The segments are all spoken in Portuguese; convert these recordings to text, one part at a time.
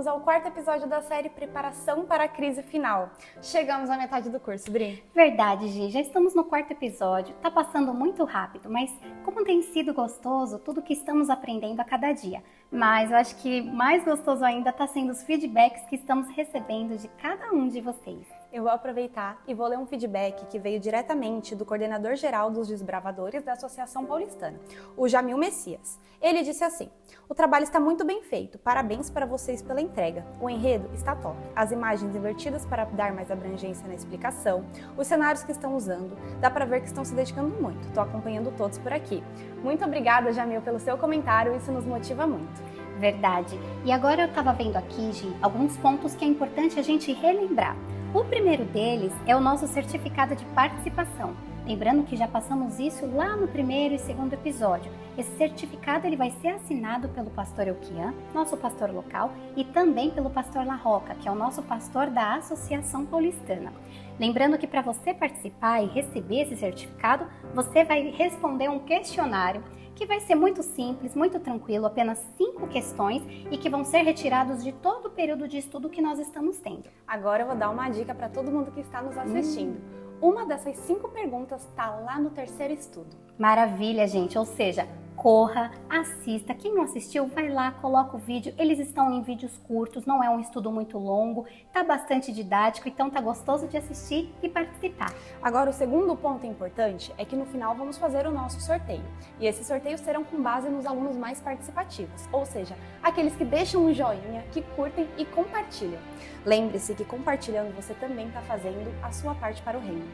bem-vindos ao quarto episódio da série Preparação para a Crise Final. Chegamos à metade do curso, Bri. Verdade, Gi, já estamos no quarto episódio, tá passando muito rápido, mas como tem sido gostoso tudo que estamos aprendendo a cada dia. Mas eu acho que mais gostoso ainda tá sendo os feedbacks que estamos recebendo de cada um de vocês. Eu vou aproveitar e vou ler um feedback que veio diretamente do coordenador geral dos desbravadores da Associação Paulistana, o Jamil Messias. Ele disse assim: o trabalho está muito bem feito, parabéns para vocês pela entrega. O enredo está top, as imagens invertidas para dar mais abrangência na explicação, os cenários que estão usando, dá para ver que estão se dedicando muito. Estou acompanhando todos por aqui. Muito obrigada, Jamil, pelo seu comentário, isso nos motiva muito. Verdade. E agora eu estava vendo aqui, Gi, alguns pontos que é importante a gente relembrar. O primeiro deles é o nosso certificado de participação. Lembrando que já passamos isso lá no primeiro e segundo episódio. Esse certificado ele vai ser assinado pelo pastor Elquian, nosso pastor local, e também pelo pastor La Roca, que é o nosso pastor da Associação Paulistana. Lembrando que para você participar e receber esse certificado, você vai responder um questionário que vai ser muito simples, muito tranquilo, apenas 5 questões e que vão ser retirados de todo o período de estudo que nós estamos tendo. Agora eu vou dar uma dica para todo mundo que está nos assistindo. Uma dessas 5 perguntas está lá no terceiro estudo. Maravilha, gente, ou seja, corra, assista. Quem não assistiu, vai lá, coloca o vídeo. Eles estão em vídeos curtos, não é um estudo muito longo, tá bastante didático, então tá gostoso de assistir e participar. Agora, o segundo ponto importante é que no final vamos fazer o nosso sorteio. E esses sorteios serão com base nos alunos mais participativos, ou seja, aqueles que deixam um joinha, que curtem e compartilham. Lembre-se que compartilhando você também está fazendo a sua parte para o reino.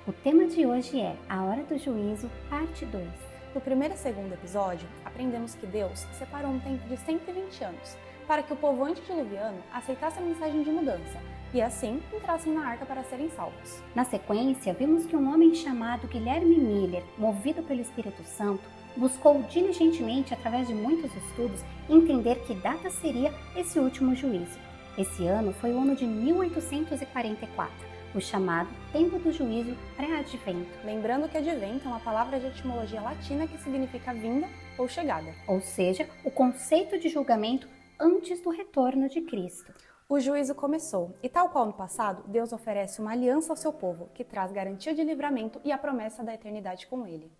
O tema de hoje é A Hora do Juízo, parte 2. No primeiro e segundo episódio, aprendemos que Deus separou um tempo de 120 anos para que o povo antediluviano aceitasse a mensagem de mudança e assim entrassem na arca para serem salvos. Na sequência, vimos que um homem chamado Guilherme Miller, movido pelo Espírito Santo, buscou diligentemente, através de muitos estudos, entender que data seria esse último juízo. Esse ano foi o ano de 1844. O chamado Tempo do Juízo pré-advento. Lembrando que advento é uma palavra de etimologia latina que significa vinda ou chegada. Ou seja, o conceito de julgamento antes do retorno de Cristo. O juízo começou e, tal qual no passado, Deus oferece uma aliança ao seu povo, que traz garantia de livramento e a promessa da eternidade com ele.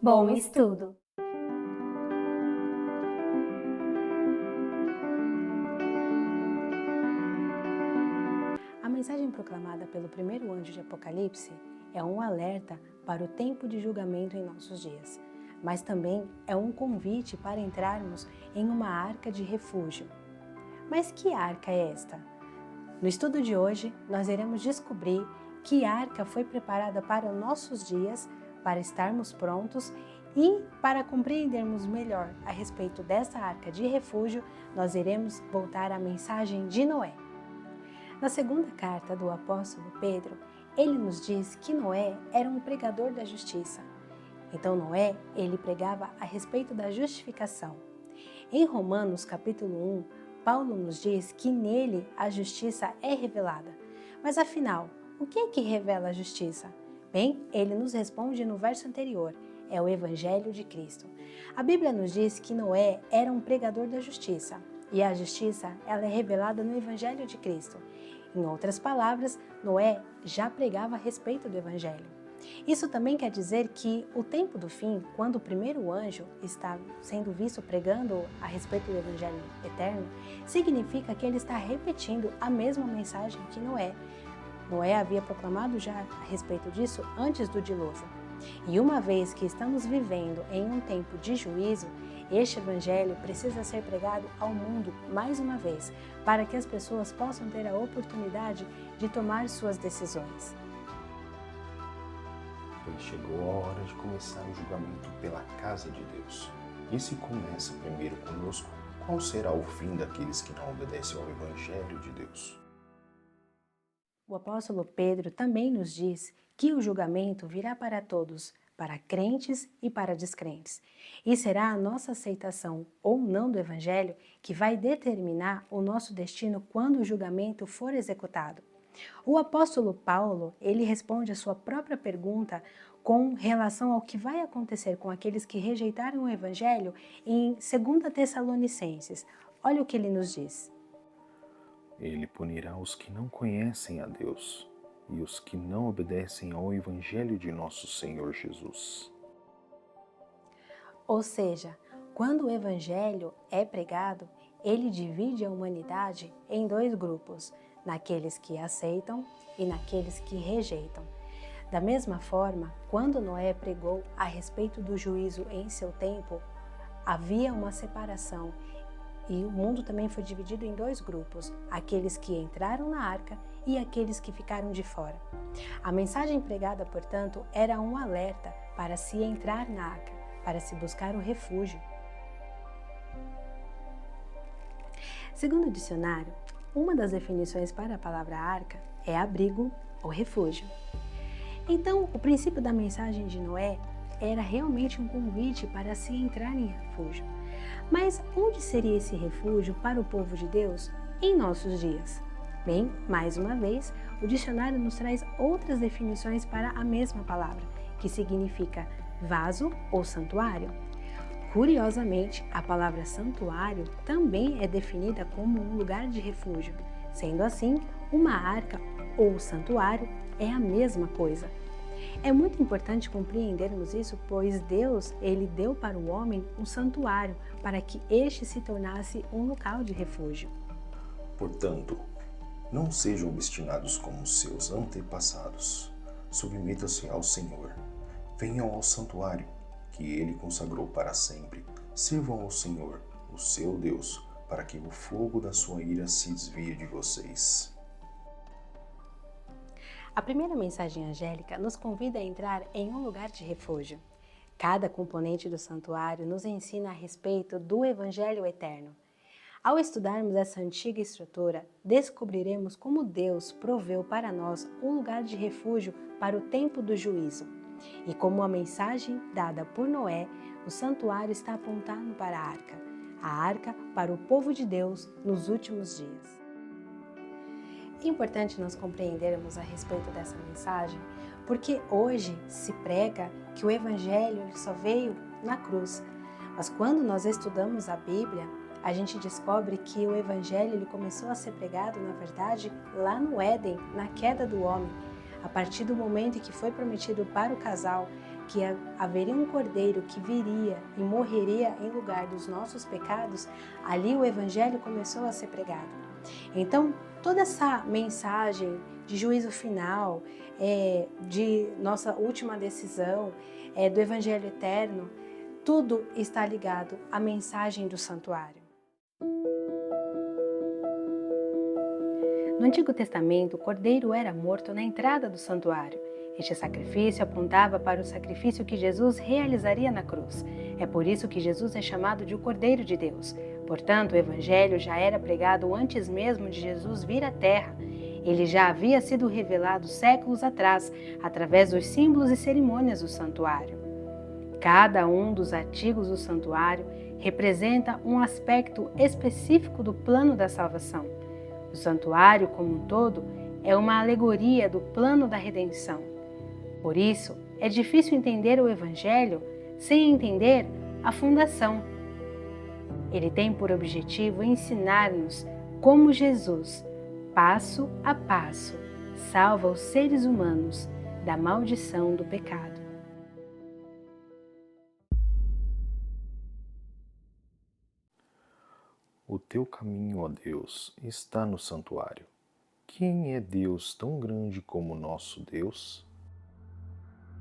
Bom estudo! A mensagem proclamada pelo primeiro anjo de Apocalipse é um alerta para o tempo de julgamento em nossos dias, mas também é um convite para entrarmos em uma arca de refúgio. Mas que arca é esta? No estudo de hoje, nós iremos descobrir que arca foi preparada para os nossos dias, para estarmos prontos e para compreendermos melhor a respeito dessa arca de refúgio, nós iremos voltar à mensagem de Noé. Na segunda carta do apóstolo Pedro, ele nos diz que Noé era um pregador da justiça. Então Noé, ele pregava a respeito da justificação. Em Romanos capítulo 1, Paulo nos diz que nele a justiça é revelada. Mas afinal, o que é que revela a justiça? Bem, ele nos responde no verso anterior, é o Evangelho de Cristo. A Bíblia nos diz que Noé era um pregador da justiça. E a justiça, ela é revelada no Evangelho de Cristo. Em outras palavras, Noé já pregava a respeito do Evangelho. Isso também quer dizer que o tempo do fim, quando o primeiro anjo está sendo visto pregando a respeito do Evangelho eterno, significa que ele está repetindo a mesma mensagem que Noé. Noé havia proclamado já a respeito disso antes do dilúvio. E uma vez que estamos vivendo em um tempo de juízo, este Evangelho precisa ser pregado ao mundo mais uma vez, para que as pessoas possam ter a oportunidade de tomar suas decisões. Pois chegou a hora de começar o julgamento pela casa de Deus. E se começa primeiro conosco, qual será o fim daqueles que não obedecem ao Evangelho de Deus? O apóstolo Pedro também nos diz que o julgamento virá para todos, para crentes e para descrentes. E será a nossa aceitação ou não do Evangelho que vai determinar o nosso destino quando o julgamento for executado. O apóstolo Paulo, ele responde a sua própria pergunta com relação ao que vai acontecer com aqueles que rejeitaram o Evangelho em 2 Tessalonicenses. olha o que ele nos diz. Ele punirá os que não conhecem a Deus e os que não obedecem ao Evangelho de nosso Senhor Jesus. Ou seja, quando o Evangelho é pregado, ele divide a humanidade em dois grupos, naqueles que aceitam e naqueles que rejeitam. Da mesma forma, quando Noé pregou a respeito do juízo em seu tempo, havia uma separação e o mundo também foi dividido em dois grupos, aqueles que entraram na arca e aqueles que ficaram de fora. A mensagem pregada, portanto, era um alerta para se entrar na arca, para se buscar o refúgio. Segundo o dicionário, uma das definições para a palavra arca é abrigo ou refúgio. Então, o princípio da mensagem de Noé era realmente um convite para se entrar em refúgio. Mas onde seria esse refúgio para o povo de Deus em nossos dias? Bem, mais uma vez, o dicionário nos traz outras definições para a mesma palavra, que significa vaso ou santuário. Curiosamente, a palavra santuário também é definida como um lugar de refúgio. Sendo assim, uma arca ou santuário é a mesma coisa. É muito importante compreendermos isso, pois Deus, ele deu para o homem um santuário para que este se tornasse um local de refúgio. Portanto, não sejam obstinados como seus antepassados. Submetam-se ao Senhor. Venham ao santuário, que Ele consagrou para sempre. Sirvam ao Senhor, o seu Deus, para que o fogo da sua ira se desvie de vocês. A primeira mensagem angélica nos convida a entrar em um lugar de refúgio. Cada componente do santuário nos ensina a respeito do Evangelho eterno. Ao estudarmos essa antiga estrutura, descobriremos como Deus proveu para nós um lugar de refúgio para o tempo do juízo. E como a mensagem dada por Noé, o santuário está apontando para a arca para o povo de Deus nos últimos dias. É importante nós compreendermos a respeito dessa mensagem, porque hoje se prega que o Evangelho só veio na cruz. Mas quando nós estudamos a Bíblia, a gente descobre que o Evangelho ele começou a ser pregado, na verdade, lá no Éden, na queda do homem. A partir do momento em que foi prometido para o casal que haveria um cordeiro que viria e morreria em lugar dos nossos pecados, ali o Evangelho começou a ser pregado. Então, toda essa mensagem de juízo final, de nossa última decisão, do Evangelho eterno, tudo está ligado à mensagem do santuário. No Antigo Testamento, o cordeiro era morto na entrada do santuário. Este sacrifício apontava para o sacrifício que Jesus realizaria na cruz. É por isso que Jesus é chamado de o Cordeiro de Deus. Portanto, o Evangelho já era pregado antes mesmo de Jesus vir à Terra. Ele já havia sido revelado séculos atrás, através dos símbolos e cerimônias do santuário. Cada um dos artigos do santuário representa um aspecto específico do plano da salvação. O santuário, como um todo, é uma alegoria do plano da redenção. Por isso, é difícil entender o Evangelho sem entender a fundação. Ele tem por objetivo ensinar-nos como Jesus, passo a passo, salva os seres humanos da maldição do pecado. O teu caminho, ó Deus, está no santuário. Quem é Deus tão grande como nosso Deus?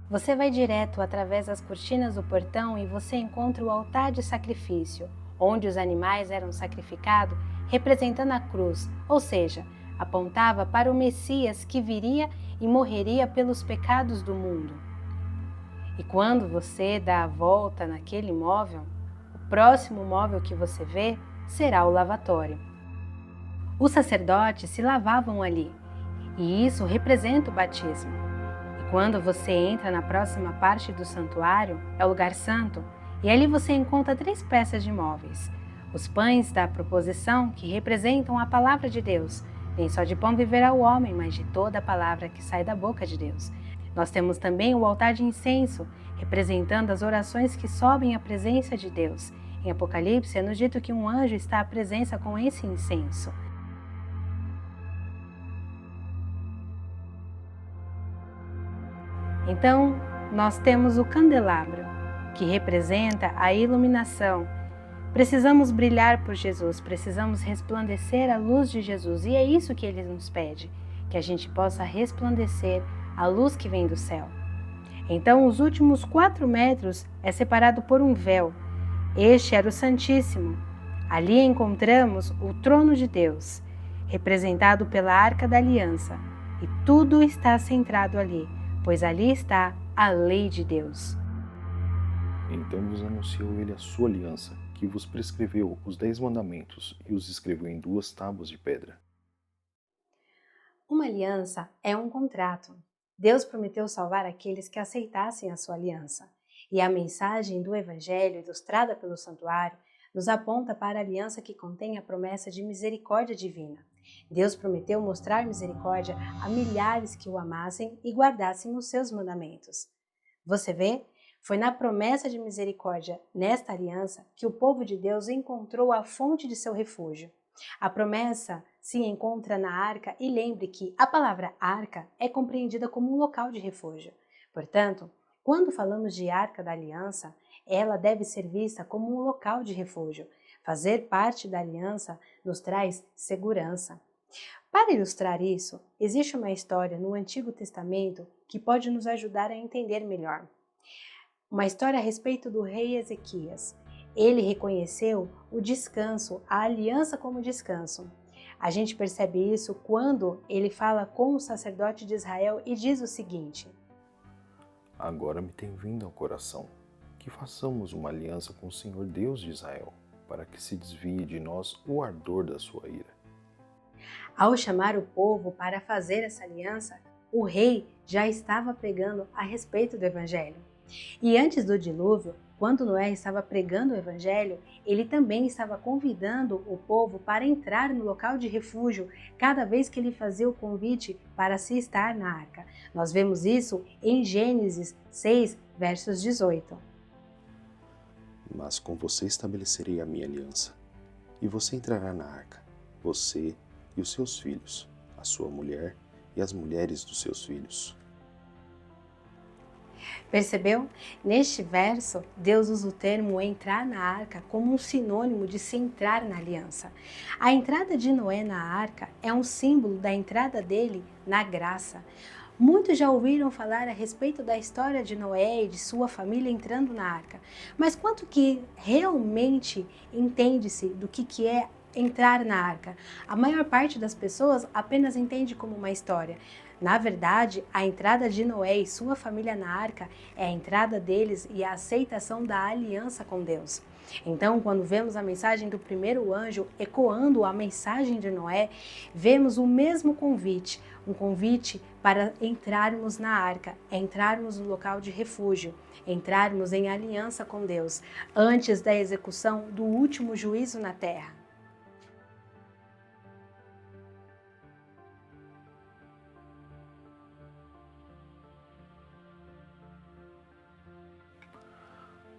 Você vai direto através das cortinas do portão e você encontra o altar de sacrifício, onde os animais eram sacrificados, representando a cruz, ou seja, apontava para o Messias que viria e morreria pelos pecados do mundo. E quando você dá a volta naquele móvel, o próximo móvel que você vê será o lavatório. Os sacerdotes se lavavam ali, e isso representa o batismo. E quando você entra na próxima parte do santuário, é o lugar santo, e ali você encontra 3 peças de móveis. Os pães da proposição, que representam a palavra de Deus. Nem só de pão viverá o homem, mas de toda a palavra que sai da boca de Deus. Nós temos também o altar de incenso, representando as orações que sobem à presença de Deus. Em Apocalipse, é nos dito que um anjo está à presença com esse incenso. Então, nós temos o candelabro, que representa a iluminação. Precisamos brilhar por Jesus, precisamos resplandecer a luz de Jesus, e é isso que Ele nos pede, que a gente possa resplandecer a luz que vem do céu. Então, os últimos 4 metros é separado por um véu. Este era o Santíssimo. Ali encontramos o trono de Deus, representado pela Arca da Aliança, e tudo está centrado ali, pois ali está a lei de Deus. Então vos anunciou ele a sua aliança, que vos prescreveu os 10 mandamentos e os escreveu em 2 tábuas de pedra. Uma aliança é um contrato. Deus prometeu salvar aqueles que aceitassem a sua aliança. E a mensagem do Evangelho, ilustrada pelo santuário, nos aponta para a aliança que contém a promessa de misericórdia divina. Deus prometeu mostrar misericórdia a milhares que o amassem e guardassem os seus mandamentos. Você vê? Foi na promessa de misericórdia, nesta aliança, que o povo de Deus encontrou a fonte de seu refúgio. A promessa se encontra na arca e lembre que a palavra arca é compreendida como um local de refúgio. Portanto, quando falamos de Arca da Aliança, ela deve ser vista como um local de refúgio. Fazer parte da aliança nos traz segurança. Para ilustrar isso, existe uma história no Antigo Testamento que pode nos ajudar a entender melhor. Uma história a respeito do rei Ezequias. Ele reconheceu o descanso, a aliança como descanso. A gente percebe isso quando ele fala com o sacerdote de Israel e diz o seguinte: Agora me tem vindo ao coração que façamos uma aliança com o Senhor Deus de Israel, para que se desvie de nós o ardor da sua ira. Ao chamar o povo para fazer essa aliança, o rei já estava pregando a respeito do Evangelho. E antes do dilúvio, quando Noé estava pregando o Evangelho, ele também estava convidando o povo para entrar no local de refúgio cada vez que ele fazia o convite para se estar na arca. Nós vemos isso em Gênesis 6, versos 18. Mas com você estabelecerei a minha aliança, e você entrará na arca, você e os seus filhos, a sua mulher e as mulheres dos seus filhos. Percebeu? Neste verso, Deus usa o termo entrar na arca como um sinônimo de se entrar na aliança. A entrada de Noé na arca é um símbolo da entrada dele na graça. Muitos já ouviram falar a respeito da história de Noé e de sua família entrando na arca, mas quanto que realmente entende-se do que é entrar na arca? A maior parte das pessoas apenas entende como uma história. Na verdade, a entrada de Noé e sua família na arca é a entrada deles e a aceitação da aliança com Deus. Então, quando vemos a mensagem do primeiro anjo ecoando a mensagem de Noé, vemos o mesmo convite, um convite para entrarmos na arca, entrarmos no local de refúgio, entrarmos em aliança com Deus, antes da execução do último juízo na terra.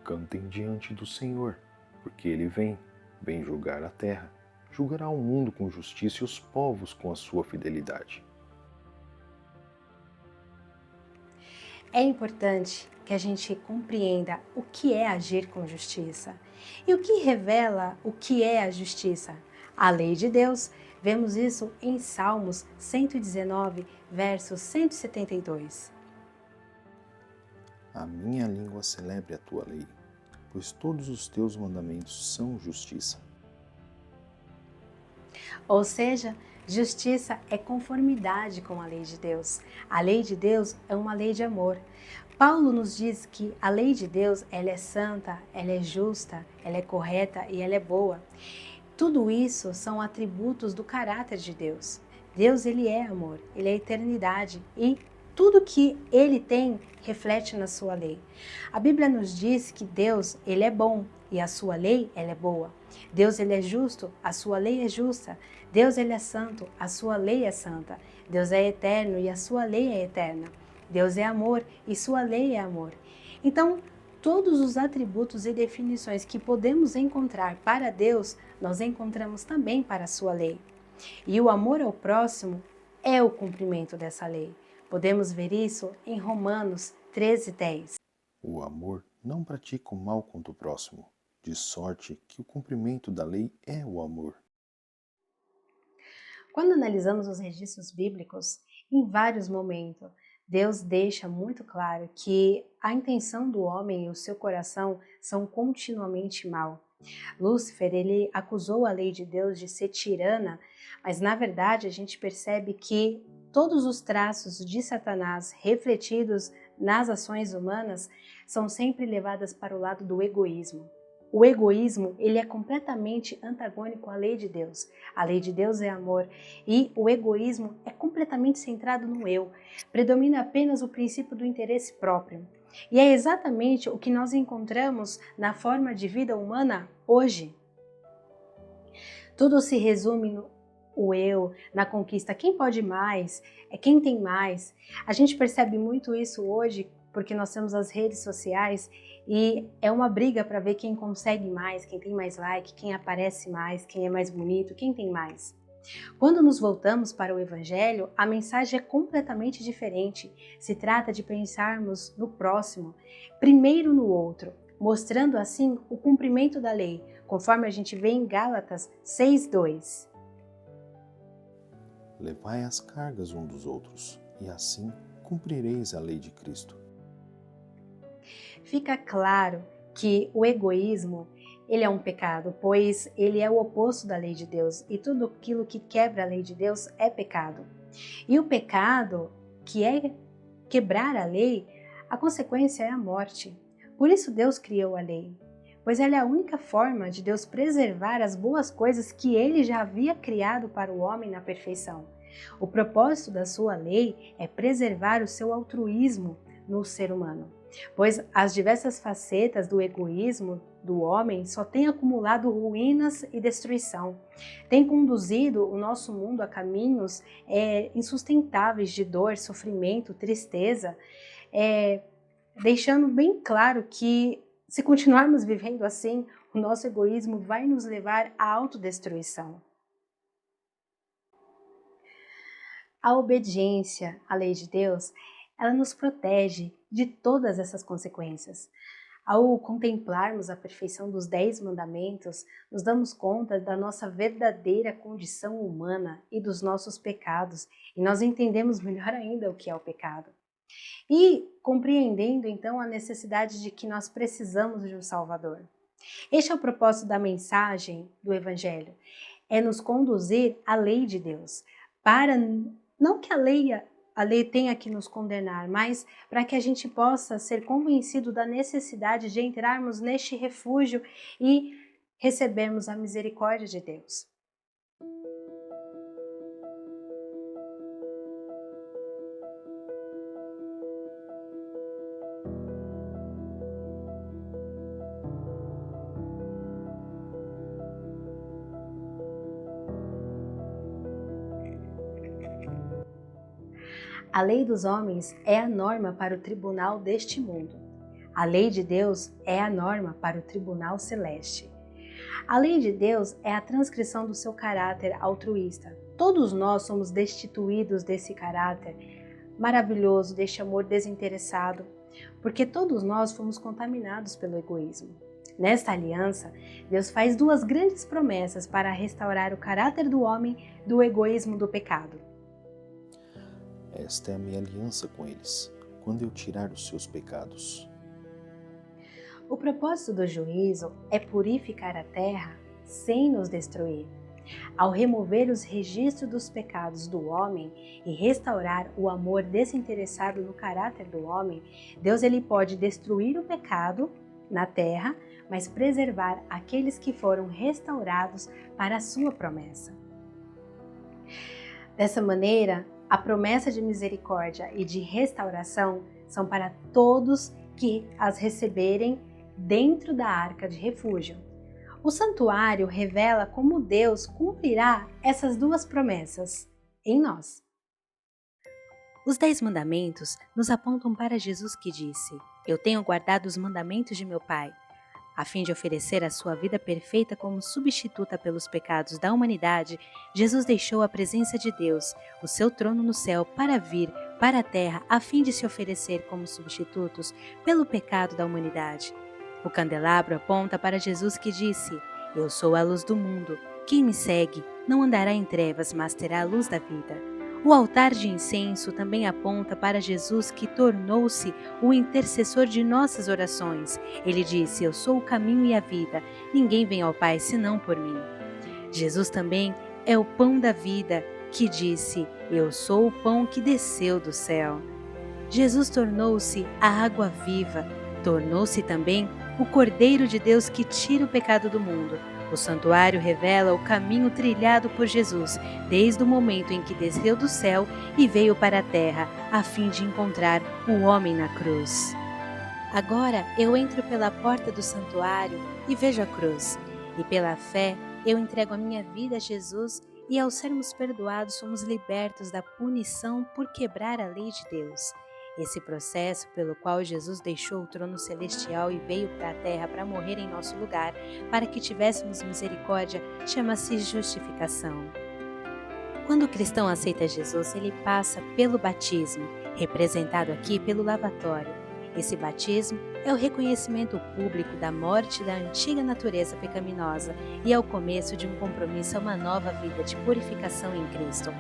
Cantem diante do Senhor, porque Ele vem julgar a terra, julgará o mundo com justiça e os povos com a sua fidelidade. É importante que a gente compreenda o que é agir com justiça. E o que revela o que é a justiça? A lei de Deus. Vemos isso em Salmos 119, verso 172. A minha língua celebre a tua lei, pois todos os teus mandamentos são justiça. Ou seja, justiça é conformidade com a lei de Deus. A lei de Deus é uma lei de amor. Paulo nos diz que a lei de Deus, ela é santa, ela é justa, ela é correta e ela é boa. Tudo isso são atributos do caráter de Deus. Deus, ele é amor, ele é eternidade e tudo que ele tem reflete na sua lei. A Bíblia nos diz que Deus, ele é bom e a sua lei, ela é boa. Deus, ele é justo, a sua lei é justa. Deus, ele é santo, a sua lei é santa. Deus é eterno e a sua lei é eterna. Deus é amor e sua lei é amor. Então, todos os atributos e definições que podemos encontrar para Deus, nós encontramos também para a sua lei. E o amor ao próximo é o cumprimento dessa lei. Podemos ver isso em Romanos 13:10. O amor não pratica o mal contra o próximo, de sorte que o cumprimento da lei é o amor. Quando analisamos os registros bíblicos, em vários momentos, Deus deixa muito claro que a intenção do homem e o seu coração são continuamente mal. Lúcifer, ele acusou a lei de Deus de ser tirana, mas na verdade a gente percebe que todos os traços de Satanás refletidos nas ações humanas são sempre levadas para o lado do egoísmo. O egoísmo, ele é completamente antagônico à lei de Deus. A lei de Deus é amor e o egoísmo é completamente centrado no eu. Predomina apenas o princípio do interesse próprio. E é exatamente o que nós encontramos na forma de vida humana hoje. Tudo se resume no eu, na conquista. Quem pode mais? É quem tem mais. A gente percebe muito isso hoje porque nós temos as redes sociais e é uma briga para ver quem consegue mais, quem tem mais like, quem aparece mais, quem é mais bonito, quem tem mais. Quando nos voltamos para o Evangelho, a mensagem é completamente diferente. Se trata de pensarmos no próximo, primeiro no outro, mostrando assim o cumprimento da lei, conforme a gente vê em Gálatas 6:2. Levai as cargas um dos outros, e assim cumprireis a lei de Cristo. Fica claro que o egoísmo, ele é um pecado, pois ele é o oposto da lei de Deus e tudo aquilo que quebra a lei de Deus é pecado. E o pecado, que é quebrar a lei, a consequência é a morte. Por isso Deus criou a lei, pois ela é a única forma de Deus preservar as boas coisas que ele já havia criado para o homem na perfeição. O propósito da sua lei é preservar o seu altruísmo no ser humano, pois as diversas facetas do egoísmo do homem só têm acumulado ruínas e destruição. Tem conduzido o nosso mundo a caminhos insustentáveis de dor, sofrimento, tristeza, deixando bem claro que se continuarmos vivendo assim, o nosso egoísmo vai nos levar à autodestruição. A obediência à lei de Deus, ela nos protege de todas essas consequências. Ao contemplarmos a perfeição dos 10 mandamentos, nos damos conta da nossa verdadeira condição humana e dos nossos pecados, e nós entendemos melhor ainda o que é o pecado. E compreendendo então a necessidade de que nós precisamos de um Salvador. Este é o propósito da mensagem do Evangelho, é nos conduzir à lei de Deus, para não que a lei tenha que nos condenar, mas para que a gente possa ser convencido da necessidade de entrarmos neste refúgio e recebermos a misericórdia de Deus. A lei dos homens é a norma para o tribunal deste mundo. A lei de Deus é a norma para o tribunal celeste. A lei de Deus é a transcrição do seu caráter altruísta. Todos nós somos destituídos desse caráter maravilhoso, deste amor desinteressado, porque todos nós fomos contaminados pelo egoísmo. Nesta aliança, Deus faz 2 grandes promessas para restaurar o caráter do homem do egoísmo do pecado. Esta é a minha aliança com eles, quando eu tirar os seus pecados. O propósito do juízo é purificar a terra sem nos destruir. Ao remover os registros dos pecados do homem e restaurar o amor desinteressado no caráter do homem, Deus ele pode destruir o pecado na terra, mas preservar aqueles que foram restaurados para a sua promessa. Dessa maneira, a promessa de misericórdia e de restauração são para todos que as receberem dentro da arca de refúgio. O santuário revela como Deus cumprirá essas 2 promessas em nós. Os 10 mandamentos nos apontam para Jesus que disse: Eu tenho guardado os mandamentos de meu Pai. A fim de oferecer a sua vida perfeita como substituta pelos pecados da humanidade, Jesus deixou a presença de Deus, o seu trono no céu, para vir para a terra a fim de se oferecer como substitutos pelo pecado da humanidade. O candelabro aponta para Jesus que disse: Eu sou a luz do mundo. Quem me segue não andará em trevas, mas terá a luz da vida. O altar de incenso também aponta para Jesus que tornou-se o intercessor de nossas orações. Ele disse: Eu sou o caminho e a vida. Ninguém vem ao Pai senão por mim. Jesus também é o pão da vida, que disse: Eu sou o pão que desceu do céu. Jesus tornou-se a água viva. Tornou-se também o Cordeiro de Deus que tira o pecado do mundo. O santuário revela o caminho trilhado por Jesus, desde o momento em que desceu do céu e veio para a terra, a fim de encontrar o homem na cruz. Agora eu entro pela porta do santuário e vejo a cruz, e pela fé eu entrego a minha vida a Jesus, e ao sermos perdoados somos libertos da punição por quebrar a lei de Deus. Esse processo pelo qual Jesus deixou o trono celestial e veio para a terra para morrer em nosso lugar, para que tivéssemos misericórdia, chama-se justificação. Quando o cristão aceita Jesus, ele passa pelo batismo, representado aqui pelo lavatório. Esse batismo é o reconhecimento público da morte da antiga natureza pecaminosa e é o começo de um compromisso a uma nova vida de purificação em Cristo.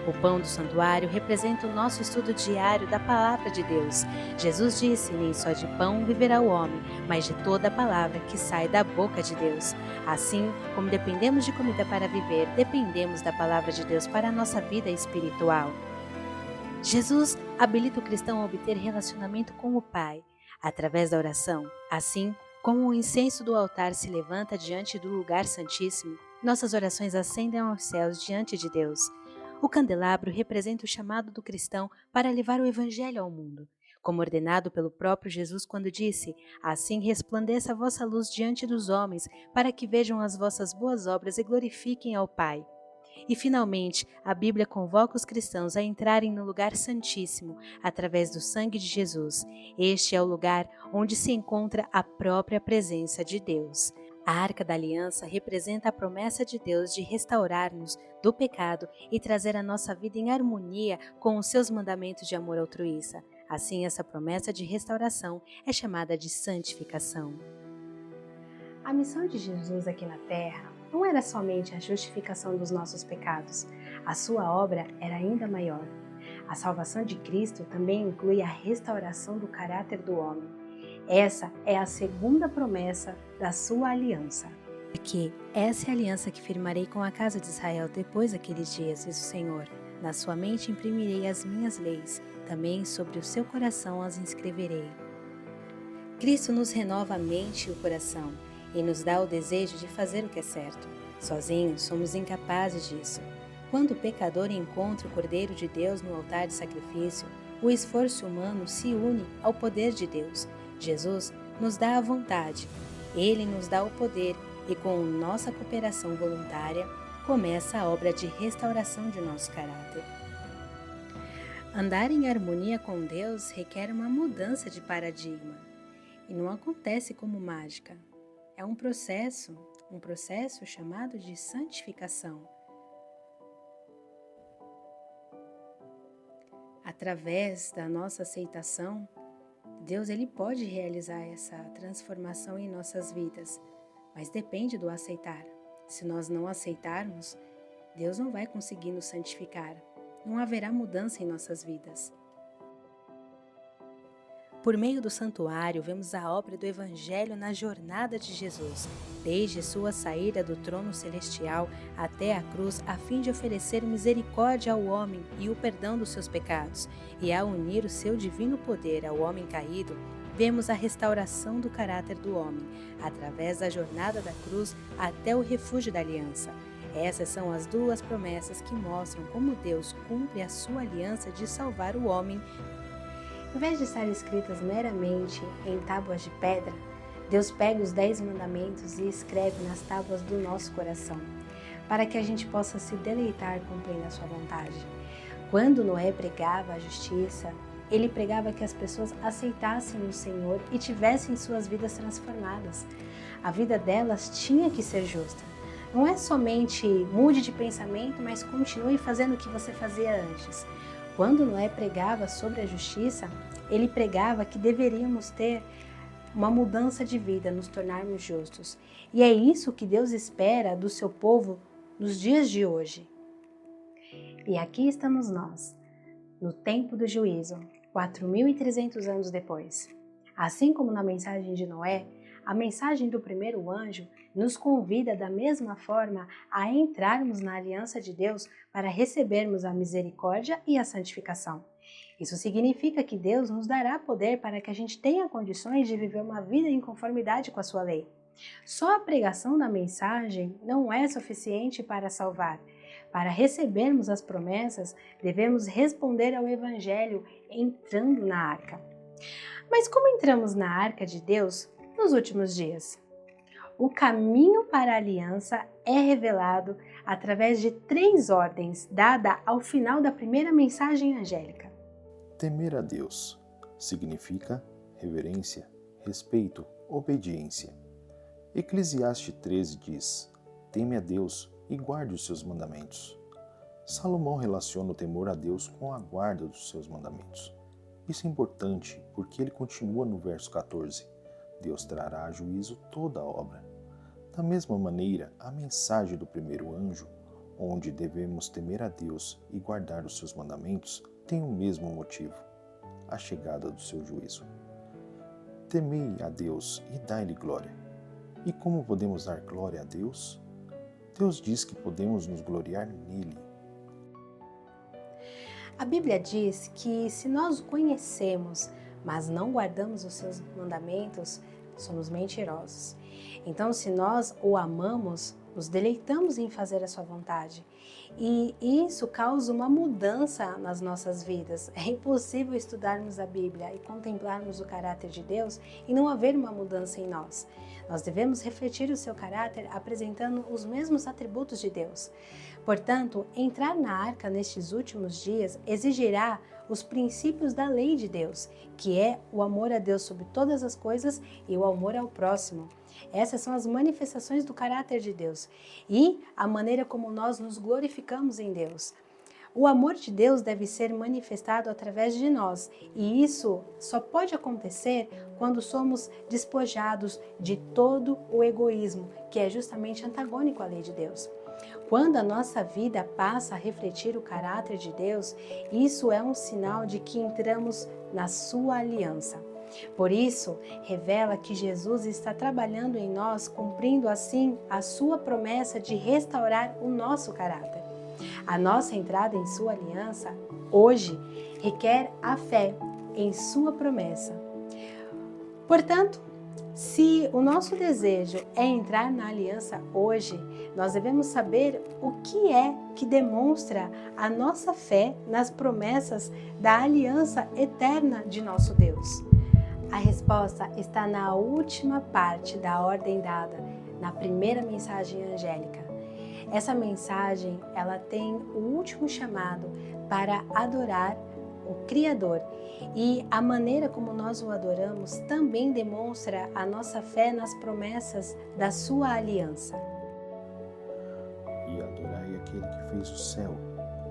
O pão do santuário representa o nosso estudo diário da palavra de Deus. Jesus disse: Nem só de pão viverá o homem, mas de toda a palavra que sai da boca de Deus. Assim como dependemos de comida para viver, dependemos da palavra de Deus para a nossa vida espiritual. Jesus habilita o cristão a obter relacionamento com o Pai, através da oração. Assim como o incenso do altar se levanta diante do lugar santíssimo, nossas orações ascendem aos céus diante de Deus. O candelabro representa o chamado do cristão para levar o Evangelho ao mundo, como ordenado pelo próprio Jesus quando disse: Assim resplandeça a vossa luz diante dos homens, para que vejam as vossas boas obras e glorifiquem ao Pai. E, finalmente, a Bíblia convoca os cristãos a entrarem no lugar santíssimo através do sangue de Jesus. Este é o lugar onde se encontra a própria presença de Deus. A Arca da Aliança representa a promessa de Deus de restaurar-nos do pecado e trazer a nossa vida em harmonia com os seus mandamentos de amor altruísta. Assim, essa promessa de restauração é chamada de santificação. A missão de Jesus aqui na Terra não era somente a justificação dos nossos pecados. A sua obra era ainda maior. A salvação de Cristo também inclui a restauração do caráter do homem. Essa é a segunda promessa da sua aliança. Porque essa é a aliança que firmarei com a casa de Israel depois daqueles dias, diz o Senhor. Na sua mente imprimirei as minhas leis, também sobre o seu coração as inscreverei. Cristo nos renova a mente e o coração, e nos dá o desejo de fazer o que é certo. Sozinhos somos incapazes disso. Quando o pecador encontra o Cordeiro de Deus no altar de sacrifício, o esforço humano se une ao poder de Deus. Jesus nos dá a vontade, Ele nos dá o poder e com nossa cooperação voluntária começa a obra de restauração de nosso caráter. Andar em harmonia com Deus requer uma mudança de paradigma e não acontece como mágica. É um processo chamado de santificação. Através da nossa aceitação, Deus ele pode realizar essa transformação em nossas vidas, mas depende do aceitar. Se nós não aceitarmos, Deus não vai conseguir nos santificar. Não haverá mudança em nossas vidas. Por meio do santuário, vemos a obra do Evangelho na jornada de Jesus, desde sua saída do trono celestial até a cruz, a fim de oferecer misericórdia ao homem e o perdão dos seus pecados, e a unir o seu divino poder ao homem caído, vemos a restauração do caráter do homem, através da jornada da cruz até o refúgio da aliança. Essas são as duas promessas que mostram como Deus cumpre a sua aliança de salvar o homem. Em vez de estar escritas meramente em tábuas de pedra, Deus pega os 10 mandamentos e escreve nas tábuas do nosso coração, para que a gente possa se deleitar cumprindo a sua vontade. Quando Noé pregava a justiça, ele pregava que as pessoas aceitassem o Senhor e tivessem suas vidas transformadas. A vida delas tinha que ser justa. Não é somente mude de pensamento, mas continue fazendo o que você fazia antes. Quando Noé pregava sobre a justiça, ele pregava que deveríamos ter uma mudança de vida, nos tornarmos justos. E é isso que Deus espera do seu povo nos dias de hoje. E aqui estamos nós, no tempo do juízo, 4.300 anos depois. Assim como na mensagem de Noé, a mensagem do primeiro anjo nos convida da mesma forma a entrarmos na aliança de Deus para recebermos a misericórdia e a santificação. Isso significa que Deus nos dará poder para que a gente tenha condições de viver uma vida em conformidade com a sua lei. Só a pregação da mensagem não é suficiente para salvar. Para recebermos as promessas, devemos responder ao Evangelho entrando na arca. Mas como entramos na arca de Deus nos últimos dias? O caminho para a aliança é revelado através de 3 ordens dadas ao final da primeira mensagem angélica. Temer a Deus significa reverência, respeito, obediência. Eclesiastes 13 diz: teme a Deus e guarde os seus mandamentos. Salomão relaciona o temor a Deus com a guarda dos seus mandamentos. Isso é importante porque ele continua no verso 14: Deus trará a juízo toda a obra. Da mesma maneira, a mensagem do primeiro anjo, onde devemos temer a Deus e guardar os seus mandamentos, tem o mesmo motivo: a chegada do seu juízo. Temei a Deus e dai-lhe glória. E como podemos dar glória a Deus? Deus diz que podemos nos gloriar nele. A Bíblia diz que se nós o conhecemos, mas não guardamos os seus mandamentos, somos mentirosos. Então, se nós o amamos, nos deleitamos em fazer a sua vontade. E isso causa uma mudança nas nossas vidas. É impossível estudarmos a Bíblia e contemplarmos o caráter de Deus e não haver uma mudança em nós. Nós devemos refletir o seu caráter apresentando os mesmos atributos de Deus. Portanto, entrar na arca nestes últimos dias exigirá os princípios da lei de Deus, que é o amor a Deus sobre todas as coisas e o amor ao próximo. Essas são as manifestações do caráter de Deus e a maneira como nós nos glorificamos em Deus. O amor de Deus deve ser manifestado através de nós, e isso só pode acontecer quando somos despojados de todo o egoísmo, que é justamente antagônico à lei de Deus. Quando a nossa vida passa a refletir o caráter de Deus, isso é um sinal de que entramos na sua aliança. Por isso, revela que Jesus está trabalhando em nós, cumprindo assim a sua promessa de restaurar o nosso caráter. A nossa entrada em sua aliança, hoje, requer a fé em sua promessa. Portanto, se o nosso desejo é entrar na aliança hoje, nós devemos saber o que é que demonstra a nossa fé nas promessas da aliança eterna de nosso Deus. A resposta está na última parte da ordem dada, na primeira mensagem angélica. Essa mensagem, ela tem o último chamado para adorar o Criador, e a maneira como nós o adoramos também demonstra a nossa fé nas promessas da sua aliança. E adorai aquele que fez o céu,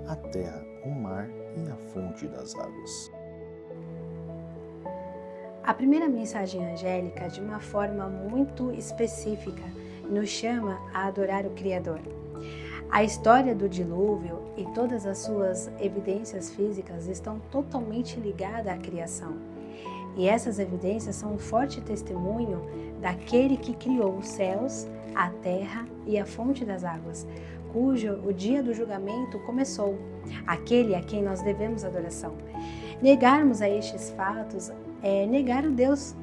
a terra, o mar e a fonte das águas. A primeira mensagem angélica, de uma forma muito específica, nos chama a adorar o Criador. A história do dilúvio e todas as suas evidências físicas estão totalmente ligadas à criação. E essas evidências são um forte testemunho daquele que criou os céus, a terra e a fonte das águas, cujo o dia do julgamento começou, aquele a quem nós devemos adoração. Negarmos a estes fatos é negar o Deus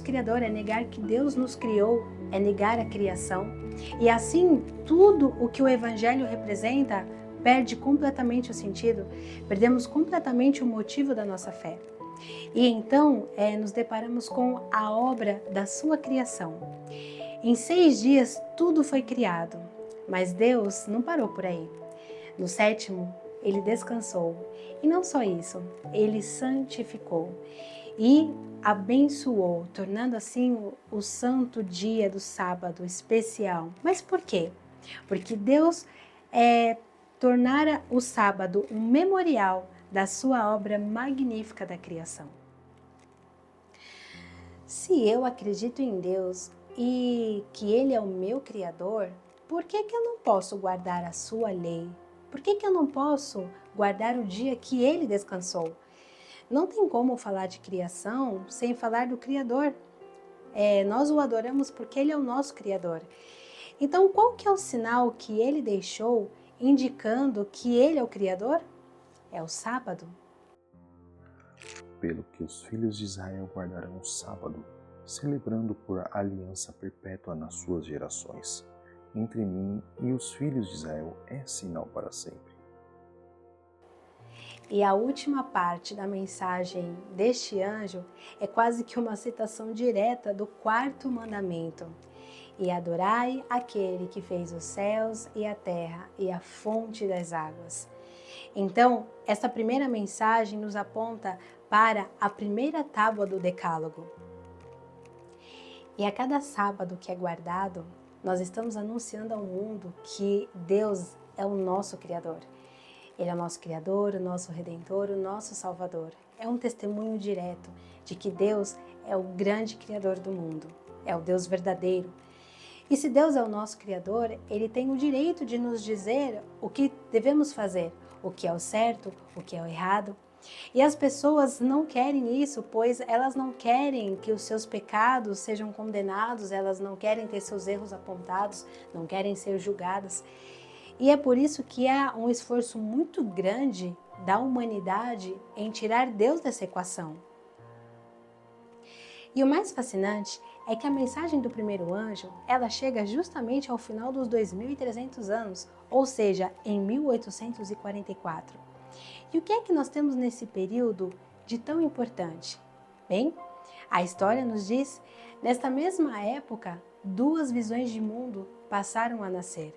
Criador, é negar que Deus nos criou, é negar a criação. E assim, tudo o que o Evangelho representa perde completamente o sentido, perdemos completamente o motivo da nossa fé. E então, nos deparamos com a obra da sua criação. Em 6 dias, tudo foi criado, mas Deus não parou por aí. No 7º, ele descansou. E não só isso, ele santificou e abençoou, tornando assim o santo dia do sábado especial. Mas por quê? Porque Deus tornara o sábado um memorial da sua obra magnífica da criação. Se eu acredito em Deus e que Ele é o meu Criador, por que eu não posso guardar a sua lei? Por que eu não posso guardar o dia que Ele descansou? Não tem como falar de criação sem falar do Criador. Nós o adoramos porque Ele é o nosso Criador. Então, qual que é o sinal que Ele deixou indicando que Ele é o Criador? É o sábado. Pelo que os filhos de Israel guardarão o sábado, celebrando por aliança perpétua nas suas gerações. Entre mim e os filhos de Israel é sinal para sempre. E a última parte da mensagem deste anjo é quase que uma citação direta do 4º mandamento. E adorai aquele que fez os céus e a terra e a fonte das águas. Então, essa primeira mensagem nos aponta para a primeira tábua do Decálogo. E a cada sábado que é guardado, nós estamos anunciando ao mundo que Deus é o nosso Criador. Ele é o nosso Criador, o nosso Redentor, o nosso Salvador. É um testemunho direto de que Deus é o grande Criador do mundo, é o Deus verdadeiro. E se Deus é o nosso Criador, Ele tem o direito de nos dizer o que devemos fazer, o que é o certo, o que é o errado. E as pessoas não querem isso, pois elas não querem que os seus pecados sejam condenados, elas não querem ter seus erros apontados, não querem ser julgadas. E é por isso que há um esforço muito grande da humanidade em tirar Deus dessa equação. E o mais fascinante é que a mensagem do primeiro anjo, ela chega justamente ao final dos 2.300 anos, ou seja, em 1844. E o que é que nós temos nesse período de tão importante? Bem, a história nos diz, nesta mesma época, 2 visões de mundo passaram a nascer.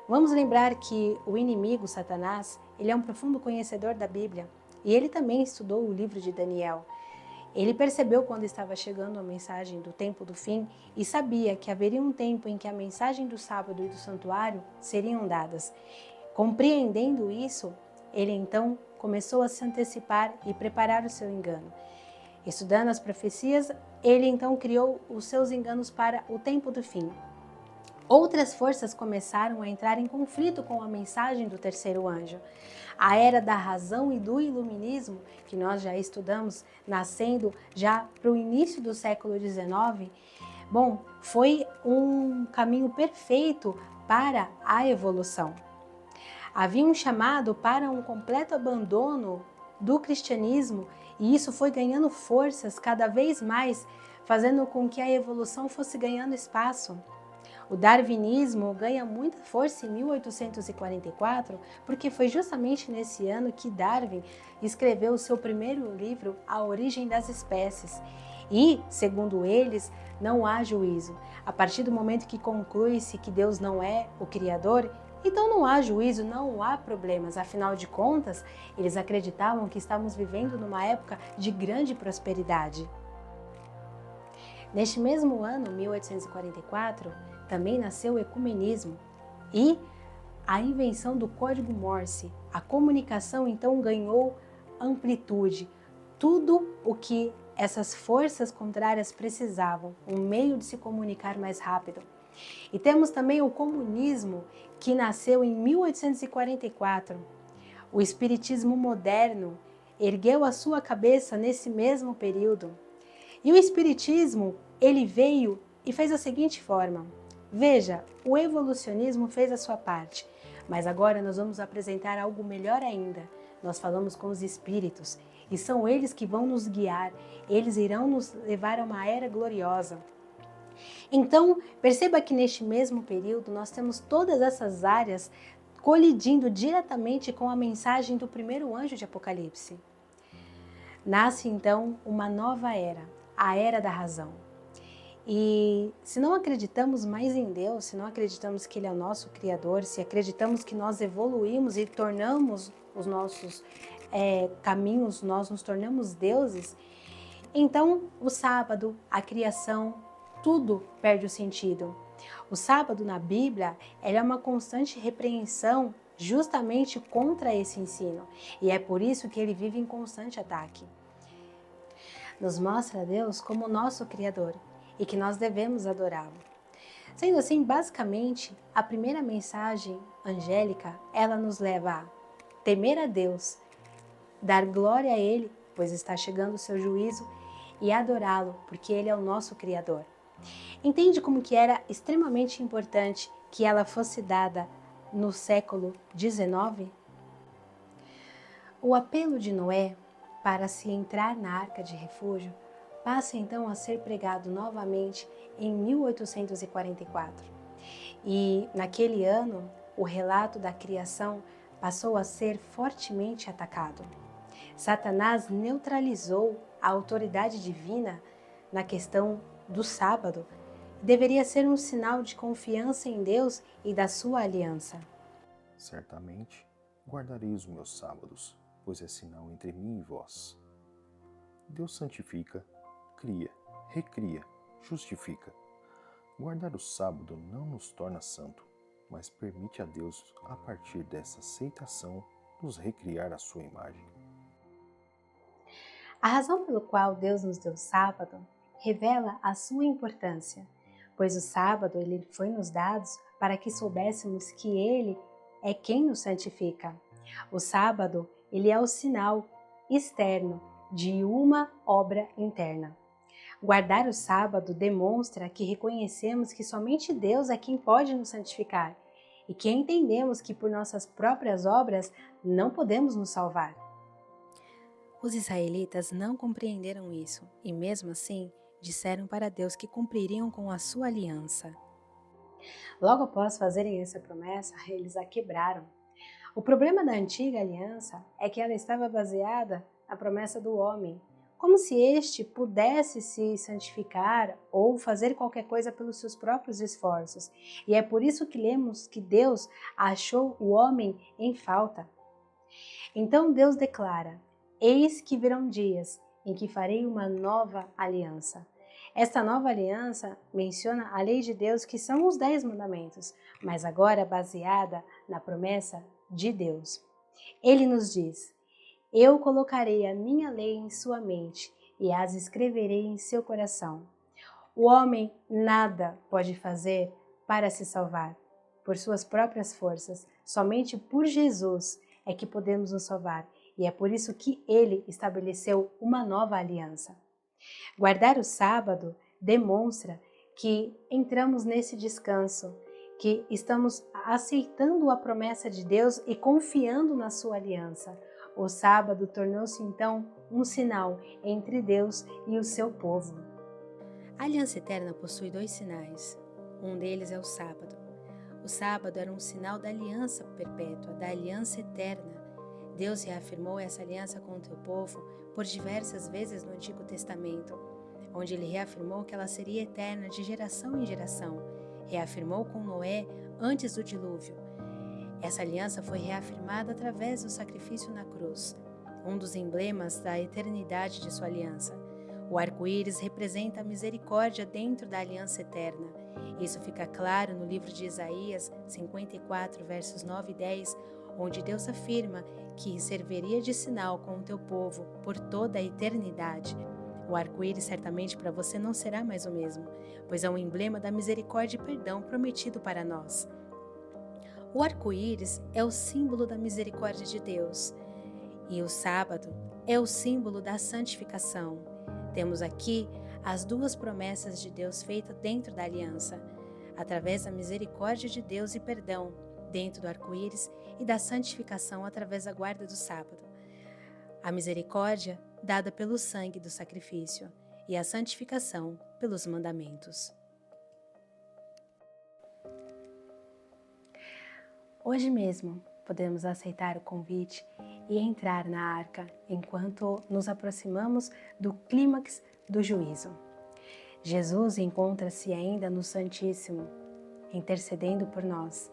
Vamos lembrar que o inimigo, Satanás, ele é um profundo conhecedor da Bíblia e ele também estudou o livro de Daniel. Ele percebeu quando estava chegando a mensagem do tempo do fim e sabia que haveria um tempo em que a mensagem do sábado e do santuário seriam dadas. Compreendendo isso, ele então começou a se antecipar e preparar o seu engano. Estudando as profecias, ele então criou os seus enganos para o tempo do fim. Outras forças começaram a entrar em conflito com a mensagem do terceiro anjo. A era da razão e do iluminismo, que nós já estudamos, nascendo já para o início do século XIX, foi um caminho perfeito para a evolução. Havia um chamado para um completo abandono do cristianismo e isso foi ganhando forças cada vez mais, fazendo com que a evolução fosse ganhando espaço. O darwinismo ganha muita força em 1844, porque foi justamente nesse ano que Darwin escreveu o seu primeiro livro, A Origem das Espécies. E, segundo eles, não há juízo. A partir do momento que conclui-se que Deus não é o Criador, então não há juízo, não há problemas. Afinal de contas, eles acreditavam que estávamos vivendo numa época de grande prosperidade. Neste mesmo ano, 1844, também nasceu o ecumenismo e a invenção do código Morse. A comunicação então ganhou amplitude. Tudo o que essas forças contrárias precisavam, um meio de se comunicar mais rápido. E temos também o comunismo, que nasceu em 1844. O espiritismo moderno ergueu a sua cabeça nesse mesmo período. E o espiritismo, ele veio e fez da seguinte forma. Veja, o evolucionismo fez a sua parte, mas agora nós vamos apresentar algo melhor ainda. Nós falamos com os espíritos e são eles que vão nos guiar, eles irão nos levar a uma era gloriosa. Então, perceba que neste mesmo período nós temos todas essas áreas colidindo diretamente com a mensagem do primeiro anjo de Apocalipse. Nasce então uma nova era, a era da razão. E se não acreditamos mais em Deus, se não acreditamos que Ele é o nosso Criador, se acreditamos que nós evoluímos e tornamos os nossos caminhos, nós nos tornamos deuses, então o sábado, a criação, tudo perde o sentido. O sábado na Bíblia, ele é uma constante repreensão justamente contra esse ensino, e é por isso que ele vive em constante ataque. Nos mostra Deus como nosso Criador e que nós devemos adorá-lo. Sendo assim, basicamente, a primeira mensagem angélica, ela nos leva a temer a Deus, dar glória a Ele, pois está chegando o seu juízo, e adorá-lo, porque Ele é o nosso Criador. Entende como que era extremamente importante que ela fosse dada no século XIX? O apelo de Noé para se entrar na Arca de Refúgio passa então a ser pregado novamente em 1844. E naquele ano, o relato da criação passou a ser fortemente atacado. Satanás neutralizou a autoridade divina na questão do sábado. Deveria ser um sinal de confiança em Deus e da sua aliança. Certamente guardarei os meus sábados, pois é sinal entre mim e vós. Deus santifica, cria, recria, justifica. Guardar o sábado não nos torna santo, mas permite a Deus, a partir dessa aceitação, nos recriar a sua imagem. A razão pelo qual Deus nos deu o sábado revela a sua importância, pois o sábado ele foi nos dado para que soubéssemos que Ele é quem nos santifica. O sábado ele é o sinal externo de uma obra interna. Guardar o sábado demonstra que reconhecemos que somente Deus é quem pode nos santificar e que entendemos que por nossas próprias obras não podemos nos salvar. Os israelitas não compreenderam isso e mesmo assim disseram para Deus que cumpririam com a sua aliança. Logo após fazerem essa promessa, eles a quebraram. O problema da antiga aliança é que ela estava baseada na promessa do homem, como se este pudesse se santificar ou fazer qualquer coisa pelos seus próprios esforços. E é por isso que lemos que Deus achou o homem em falta. Então Deus declara: eis que virão dias em que farei uma nova aliança. Esta nova aliança menciona a lei de Deus, que são os 10 mandamentos, mas agora baseada na promessa de Deus. Ele nos diz: eu colocarei a minha lei em sua mente e as escreverei em seu coração. O homem nada pode fazer para se salvar. Por suas próprias forças, somente por Jesus é que podemos nos salvar. E é por isso que ele estabeleceu uma nova aliança. Guardar o sábado demonstra que entramos nesse descanso, que estamos aceitando a promessa de Deus e confiando na sua aliança. O sábado tornou-se então um sinal entre Deus e o seu povo. A aliança eterna possui 2 sinais. Um deles é o sábado. O sábado era um sinal da aliança perpétua, da aliança eterna. Deus reafirmou essa aliança com o teu povo por diversas vezes no Antigo Testamento, onde ele reafirmou que ela seria eterna de geração em geração. Reafirmou com Noé antes do dilúvio. Essa aliança foi reafirmada através do sacrifício na cruz, um dos emblemas da eternidade de sua aliança. O arco-íris representa a misericórdia dentro da aliança eterna. Isso fica claro no livro de Isaías 54, versos 9 e 10, onde Deus afirma que serviria de sinal com o teu povo por toda a eternidade. O arco-íris certamente para você não será mais o mesmo, pois é um emblema da misericórdia e perdão prometido para nós. O arco-íris é o símbolo da misericórdia de Deus e o sábado é o símbolo da santificação. Temos aqui as 2 promessas de Deus feitas dentro da aliança, através da misericórdia de Deus e perdão dentro do arco-íris e da santificação através da guarda do sábado. A misericórdia dada pelo sangue do sacrifício e a santificação pelos mandamentos. Hoje mesmo podemos aceitar o convite e entrar na arca enquanto nos aproximamos do clímax do juízo. Jesus encontra-se ainda no Santíssimo, intercedendo por nós.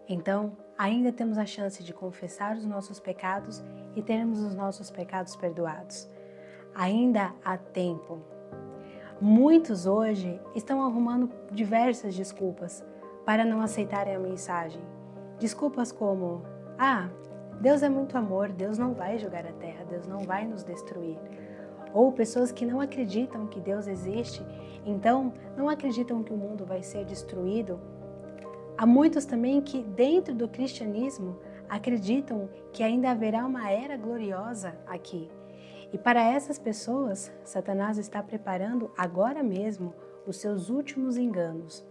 Então, ainda temos a chance de confessar os nossos pecados e termos os nossos pecados perdoados. Ainda há tempo. Muitos hoje estão arrumando diversas desculpas para não aceitarem a mensagem. Desculpas como: Deus é muito amor, Deus não vai julgar a terra, Deus não vai nos destruir. Ou pessoas que não acreditam que Deus existe, então não acreditam que o mundo vai ser destruído. Há muitos também que, dentro do cristianismo, acreditam que ainda haverá uma era gloriosa aqui. E para essas pessoas, Satanás está preparando agora mesmo os seus últimos enganos.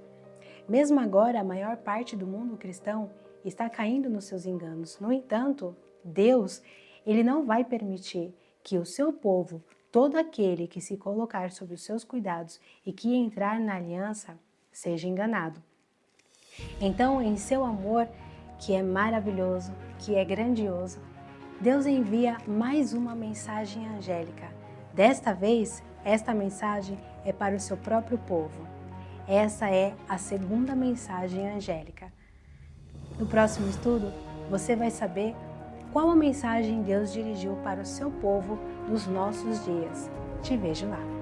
Mesmo agora, a maior parte do mundo cristão está caindo nos seus enganos. No entanto, Deus, Ele não vai permitir que o seu povo, todo aquele que se colocar sob os seus cuidados e que entrar na aliança, seja enganado. Então, em seu amor, que é maravilhoso, que é grandioso, Deus envia mais uma mensagem angélica. Desta vez, esta mensagem é para o seu próprio povo. Essa é a segunda mensagem angélica. No próximo estudo, você vai saber qual a mensagem Deus dirigiu para o seu povo nos nossos dias. Te vejo lá.